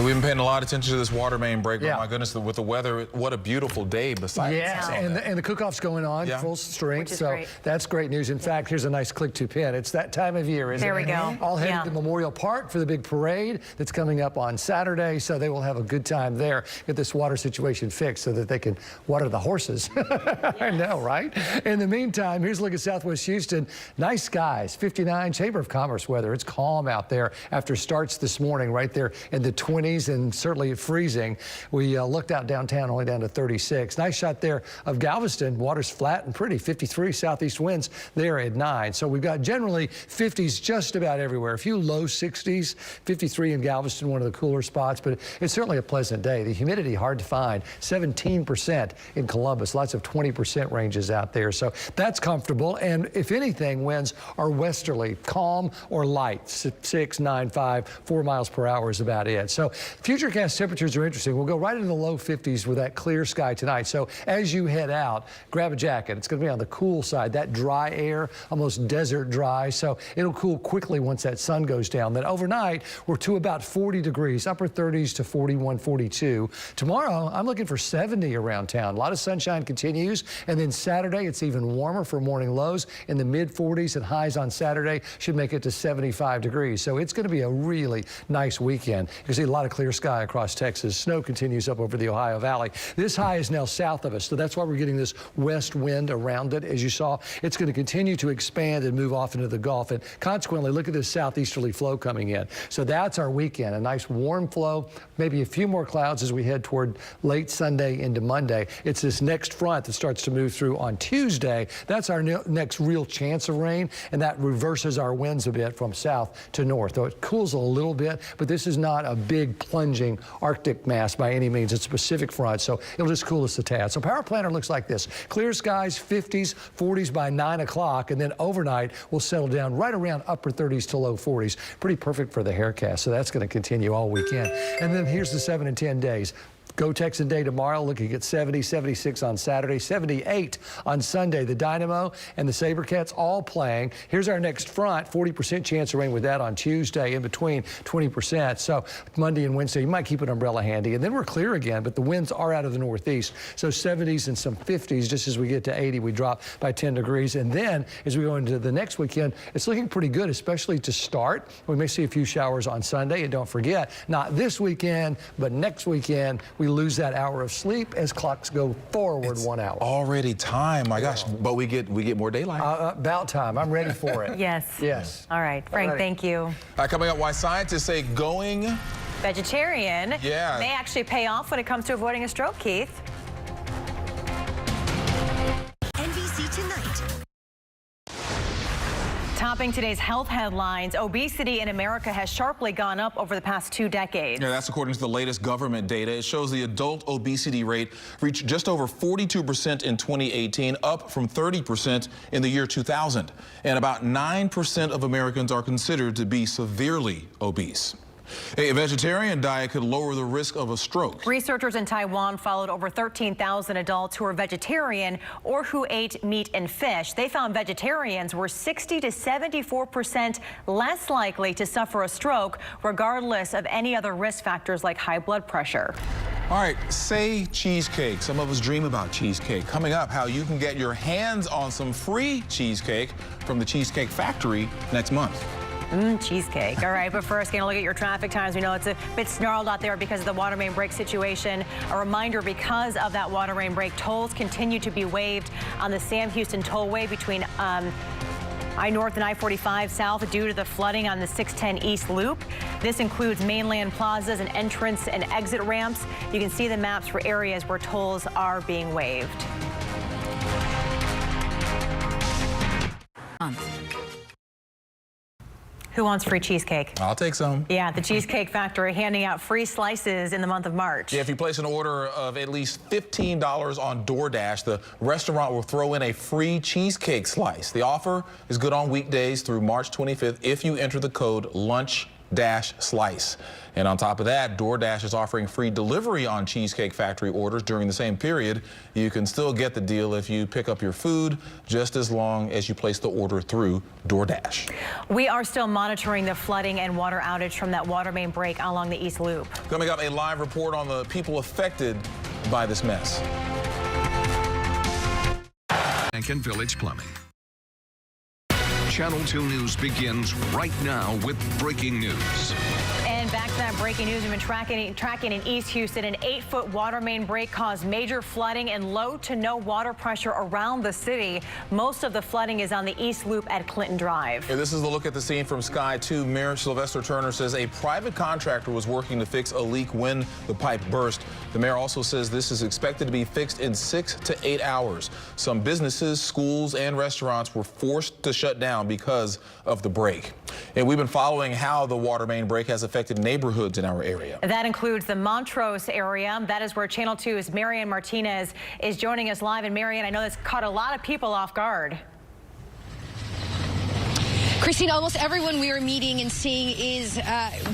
We've been paying a lot of attention to this water main break. Yeah. Oh my goodness, with the weather, what a beautiful day besides. Yes, and the cook-off's going on full strength, so great. That's great news. In fact, here's a nice click-to pin. It's that time of year, isn't it? There we go. All headed to Memorial Park for the big parade that's coming up on Saturday, so they will have a good time there. Get this water situation fixed so that they can water the horses. I know, right? In the meantime, here's a look at Southwest Houston. Nice skies, 59 Chamber of Commerce weather. It's calm out there after starts this morning, right there in the 20s and certainly freezing. We looked out downtown, only down to 36. Nice shot there of Galveston. Water's flat and pretty. 53 southeast winds there at 9. So we've got generally 50s just about everywhere. A few low 60s. 53 in Galveston, one of the cooler spots, but it's certainly a pleasant day. The humidity hard to find. 17% in Columbus. Lots of 20% ranges out there. So that's comfortable. And if anything, winds are westerly, calm or light. 6, 9, 5, 4 miles per hour is about it. So futurecast temperatures are interesting. We'll go right into the low 50s with that clear sky tonight. So as you head out, grab a jacket. It's going to be on the cool side. That dry air, almost desert dry. So it'll cool quickly once that sun goes down. Then overnight, we're to about 40 degrees, upper 30s to 41, 42. Tomorrow, I'm looking for 70 around town. A lot of sunshine continues. And then Saturday, it's even warmer for morning lows in the mid 40s, and highs on Saturday should make it to 75 degrees. So it's going to be a really nice weekend. You can see a lot of clear sky across Texas. Snow continues up over the Ohio Valley. This high is now south of us, so that's why we're getting this west wind around it. As you saw, it's going to continue to expand and move off into the Gulf, and consequently, look at this southeasterly flow coming in. So that's our weekend, a nice warm flow, maybe a few more clouds as we head toward late Sunday into Monday. It's this next front that starts to move through on Tuesday. That's our next real chance of rain, and that reverses our winds a bit from south to north. Though it cools a little bit, but this is not a big plunging Arctic mass by any means. It's a Pacific front, so it'll just cool us a tad. So Power Planner looks like this. Clear skies, 50s, 40s by 9 o'clock, and then overnight we'll settle down right around upper 30s to low 40s. Pretty perfect for the haircast, so that's going to continue all weekend. And then here's the 7 and 10 days. Go Texan Day tomorrow, looking at 70, 76 on Saturday, 78 on Sunday. The Dynamo and the Sabercats all playing. Here's our next front, 40% chance of rain with that on Tuesday, in between 20%. So Monday and Wednesday, you might keep an umbrella handy. And then we're clear again, but the winds are out of the northeast. So 70s and some 50s. Just as we get to 80, we drop by 10 degrees. And then as we go into the next weekend, it's looking pretty good, especially to start. We may see a few showers on Sunday. And don't forget, not this weekend, but next weekend, we lose that hour of sleep as clocks go forward 1 hour. Already time, my gosh, but we get more daylight. About time. I'm ready for it. Yes. Yes. All right, Frank, thank you. Coming up, why scientists say going Vegetarian may actually pay off when it comes to avoiding a stroke, Keith. NBC Tonight. Topping today's health headlines, obesity in America has sharply gone up over the past 2 decades. Yeah, that's according to the latest government data. It shows the adult obesity rate reached just over 42% in 2018, up from 30% in the year 2000. And about 9% of Americans are considered to be severely obese. A vegetarian diet could lower the risk of a stroke. Researchers in Taiwan followed over 13,000 adults who are vegetarian or who ate meat and fish. They found vegetarians were 60 to 74% less likely to suffer a stroke, regardless of any other risk factors like high blood pressure. All right, say cheesecake. Some of us dream about cheesecake. Coming up, how you can get your hands on some free cheesecake from the Cheesecake Factory next month. Cheesecake. All right, but first, going to look at your traffic times. We know it's a bit snarled out there because of the water main break situation. A reminder, because of that water main break, tolls continue to be waived on the Sam Houston Tollway between I-North and I-45 South due to the flooding on the 610 East Loop. This includes mainland plazas and entrance and exit ramps. You can see the maps for areas where tolls are being waived. Who wants free cheesecake? I'll take some. Yeah, the Cheesecake Factory handing out free slices in the month of March. Yeah, if you place an order of at least $15 on DoorDash, the restaurant will throw in a free cheesecake slice. The offer is good on weekdays through March 25th if you enter the code LUNCH Dash Slice. And on top of that, DoorDash is offering free delivery on Cheesecake Factory orders during the same period. You can still get the deal if you pick up your food, just as long as you place the order through DoorDash. We are still monitoring the flooding and water outage from that water main break along the East Loop. Coming up, a live report on the people affected by this mess. And Village Plumbing. Channel 2 News begins right now with breaking news. And back to that breaking news, we've been tracking in East Houston. An 8-foot water main break caused major flooding and low to no water pressure around the city. Most of the flooding is on the East Loop at Clinton Drive. And this is the look at the scene from Sky 2. Mayor Sylvester Turner says a private contractor was working to fix a leak when the pipe burst. The mayor also says this is expected to be fixed in 6 to 8 hours. Some businesses, schools, and restaurants were forced to shut down because of the break. And we've been following how the water main break has affected neighborhoods in our area. That includes the Montrose area. That is where Channel 2's Marianne Martinez is joining us live. And Marianne, I know this caught a lot of people off guard. Christine, almost everyone we are meeting and seeing is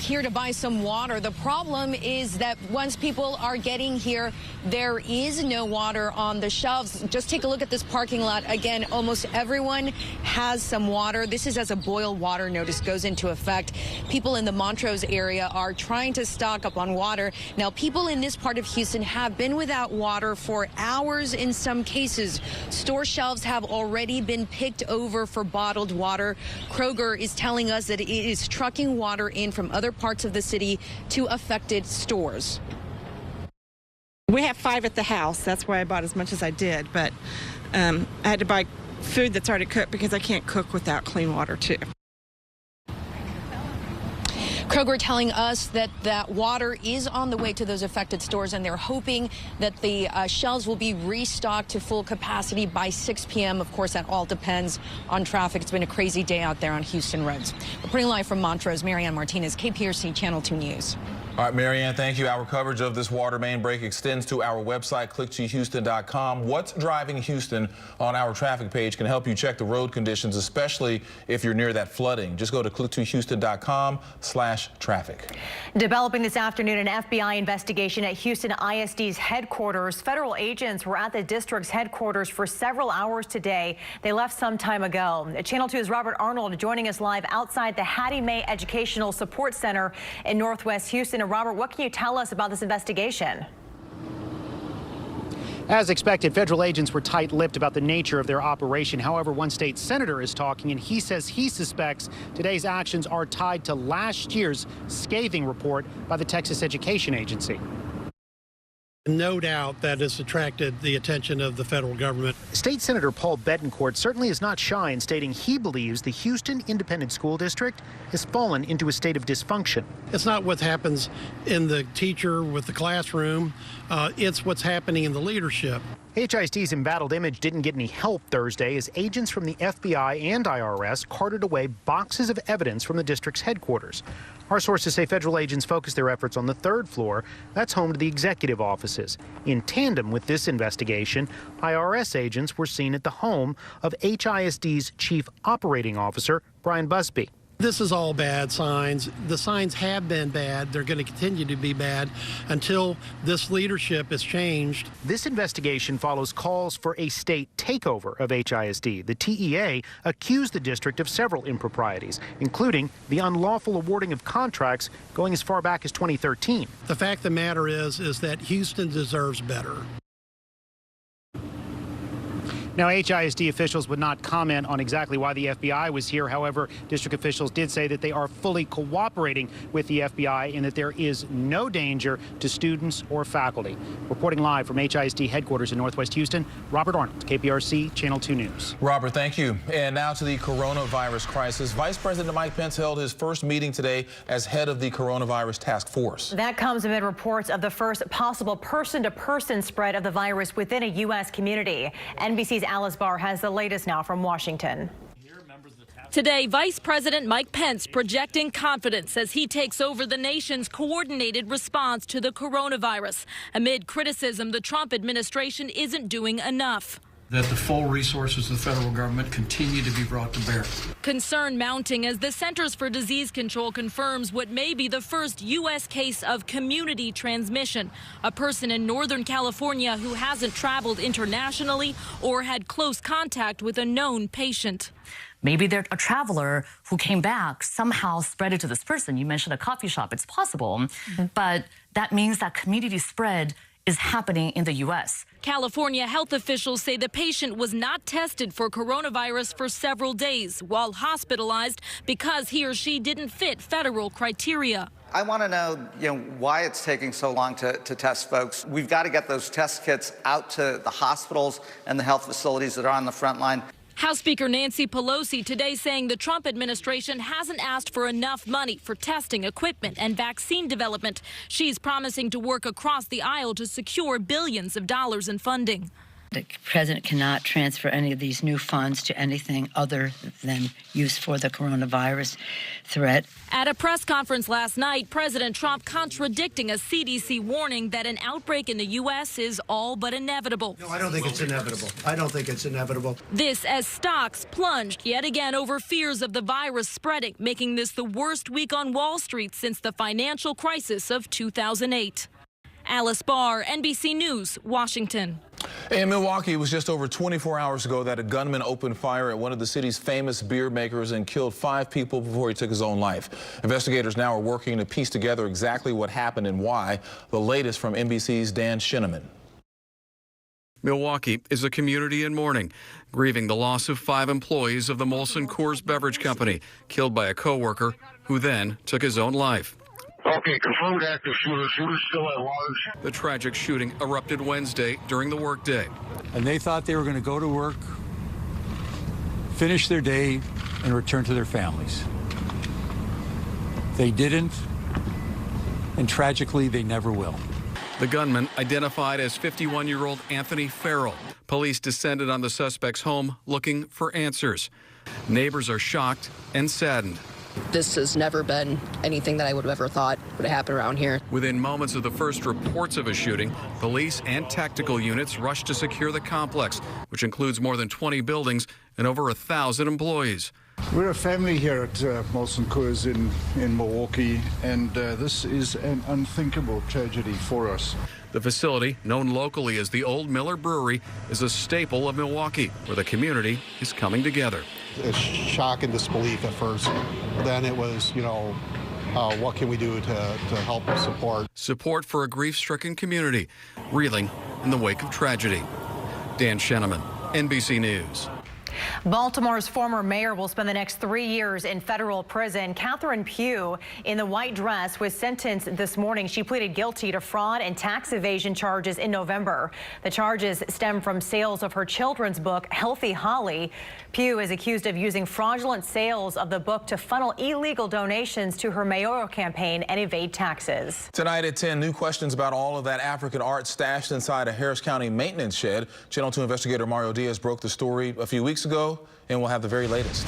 here to buy some water. The problem is that once people are getting here, there is no water on the shelves. Just take a look at this parking lot. Again, almost everyone has some water. This is as a boil water notice goes into effect. People in the Montrose area are trying to stock up on water. Now, people in this part of Houston have been without water for hours in some cases. Store shelves have already been picked over for bottled water. Kroger is telling us that it is trucking water in from other parts of the city to affected stores. We have 5 at the house. That's why I bought as much as I did. But I had to buy food that's already cooked because I can't cook without clean water, too. Kroger telling us that that water is on the way to those affected stores, and they're hoping that the shelves will be restocked to full capacity by 6 p.m. Of course, that all depends on traffic. It's been a crazy day out there on Houston roads. Reporting live from Montrose, Marianne Martinez, KPRC Channel 2 News. All right, Marianne, thank you. Our coverage of this water main break extends to our website, click2houston.com. What's driving Houston on our traffic page can help you check the road conditions, especially if you're near that flooding. Just go to click2houston.com/traffic. Developing this afternoon, an FBI investigation at Houston ISD's headquarters. Federal agents were at the district's headquarters for several hours today. They left some time ago. Channel 2's Robert Arnold joining us live outside the Hattie Mae Educational Support Center in Northwest Houston. And Robert, what can you tell us about this investigation? As expected, federal agents were tight-lipped about the nature of their operation. However, one state senator is talking, and he says he suspects today's actions are tied to last year's scathing report by the Texas Education Agency. No doubt that has attracted the attention of the federal government. State Senator Paul Betancourt certainly is not shy in stating he believes the Houston Independent School District has fallen into a state of dysfunction. It's not what happens in the teacher with the classroom. It's what's happening in the leadership. HISD's embattled image didn't get any help Thursday as agents from the FBI and IRS carted away boxes of evidence from the district's headquarters. Our sources say federal agents focused their efforts on the 3rd floor. That's home to the executive offices. In tandem with this investigation, IRS agents were seen at the home of HISD's chief operating officer, Brian Busby. This is all bad signs. The signs have been bad. They're going to continue to be bad until this leadership is changed. This investigation follows calls for a state takeover of HISD. The TEA accused the district of several improprieties, including the unlawful awarding of contracts going as far back as 2013. The fact of the matter is that Houston deserves better. Now, HISD officials would not comment on exactly why the FBI was here. However, district officials did say that they are fully cooperating with the FBI and that there is no danger to students or faculty. Reporting live from HISD headquarters in Northwest Houston, Robert Arnold, KPRC Channel 2 News. Robert, thank you. And now to the coronavirus crisis. Vice President Mike Pence held his first meeting today as head of the coronavirus task force. That comes amid reports of the first possible person-to-person spread of the virus within a U.S. community. NBC's Alice Barr has the latest now from Washington. Today, Vice President Mike Pence projecting confidence as he takes over the nation's coordinated response to the coronavirus amid criticism the Trump administration isn't doing enough. that the full resources of the federal government continue to be brought to bear. Concern mounting as the Centers for Disease Control confirms what may be the first U.S. case of community transmission. A person in Northern California who hasn't traveled internationally or had close contact with a known patient. Maybe they're a traveler who came back, somehow spread it to this person. You mentioned a coffee shop. It's possible, but that means that community spread is happening in the U.S. California health officials say the patient was not tested for coronavirus for several days while hospitalized because he or she didn't fit federal criteria. I want to know, why it's taking so long to test folks. We've got to get those test kits out to the hospitals and the health facilities that are on the front line. House Speaker Nancy Pelosi today saying the Trump administration hasn't asked for enough money for testing equipment and vaccine development. She's promising to work across the aisle to secure billions of dollars in funding. The president cannot transfer any of these new funds to anything other than use for the coronavirus threat. At a press conference last night, President Trump contradicting a CDC warning that an outbreak in the U.S. is all but inevitable. No, I don't think it's inevitable. I don't think it's inevitable. This as stocks plunged yet again over fears of the virus spreading, making this the worst week on Wall Street since the financial crisis of 2008. Alice Barr, NBC News, Washington. In Milwaukee, it was just over 24 hours ago that a gunman opened fire at one of the city's famous beer makers and killed 5 people before he took his own life. Investigators now are working to piece together exactly what happened and why. The latest from NBC's Dan Shinneman. Milwaukee is a community in mourning, grieving the loss of 5 employees of the Molson Coors Beverage Company, killed by a coworker who then took his own life. Okay, confirmed active shooter. Shooter's still at large. The tragic shooting erupted Wednesday during the workday. And they thought they were going to go to work, finish their day, and return to their families. They didn't, and tragically, they never will. The gunman, identified as 51-year-old Anthony Farrell. Police descended on the suspect's home looking for answers. Neighbors are shocked and saddened. This has never been anything that I would have ever thought would happen around here. Within moments of the first reports of a shooting, police and tactical units rushed to secure the complex, which includes more than 20 buildings and over 1,000 employees. We're a family here at Molson Coors in Milwaukee, and this is an unthinkable tragedy for us. The facility, known locally as the Old Miller Brewery, is a staple of Milwaukee, where the community is coming together. It's shock and disbelief at first. Then it was, what can we do to help support? Support for a grief-stricken community, reeling in the wake of tragedy. Dan Shinneman, NBC News. Baltimore's former mayor will spend the next 3 years in federal prison. Catherine Pugh, in the white dress, was sentenced this morning. She pleaded guilty to fraud and tax evasion charges in November. The charges stem from sales of her children's book, Healthy Holly. Pugh is accused of using fraudulent sales of the book to funnel illegal donations to her mayoral campaign and evade taxes. Tonight at 10, new questions about all of that African art stashed inside a Harris County maintenance shed. Channel 2 investigator Mario Diaz broke the story a few weeks ago, and we'll have the very latest.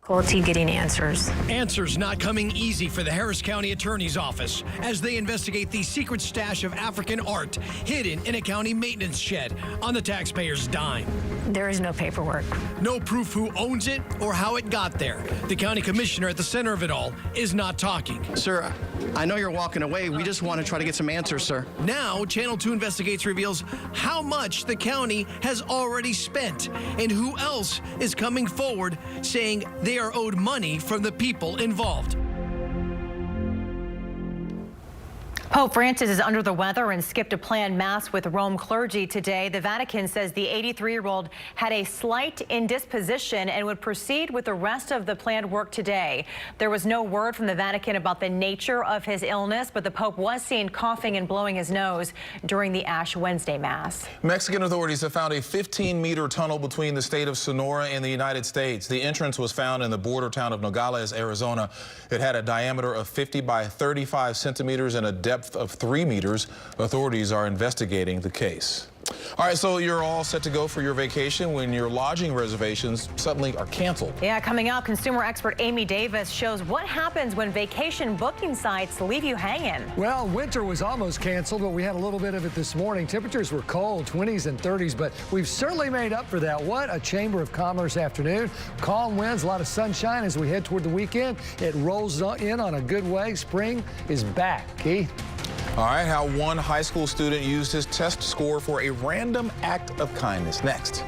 Difficulty getting answers. Answers not coming easy for the Harris County Attorney's Office as they investigate the secret stash of African art hidden in a county maintenance shed on the taxpayer's dime. There is no paperwork. No proof who owns it or how it got there. The county commissioner at the center of it all is not talking. Sir, I know you're walking away. We just want to try to get some answers, sir. Now, Channel 2 Investigates reveals how much the county has already spent and who else is coming forward saying they are owed money from the people involved. Pope Francis is under the weather and skipped a planned mass with Rome clergy today. The Vatican says the 83-year-old had a slight indisposition and would proceed with the rest of the planned work today. There was no word from the Vatican about the nature of his illness, but the Pope was seen coughing and blowing his nose during the Ash Wednesday Mass. Mexican authorities have found a 15-meter tunnel between the state of Sonora and the United States. The entrance was found in the border town of Nogales, Arizona. It had a diameter of 50 by 35 centimeters and a depth of 3 meters. Authorities are investigating the case. All right, so you're all set to go for your vacation when your lodging reservations suddenly are canceled. Yeah, coming up, consumer expert Amy Davis shows what happens when vacation booking sites leave you hanging. Well, winter was almost canceled, but we had a little bit of it this morning. Temperatures were cold, 20s and 30s, but we've certainly made up for that. What a Chamber of Commerce afternoon. Calm winds, a lot of sunshine as we head toward the weekend. It rolls in on a good way. Spring is back. Keith? All right, how one high school student used his test score for a random act of kindness. Next.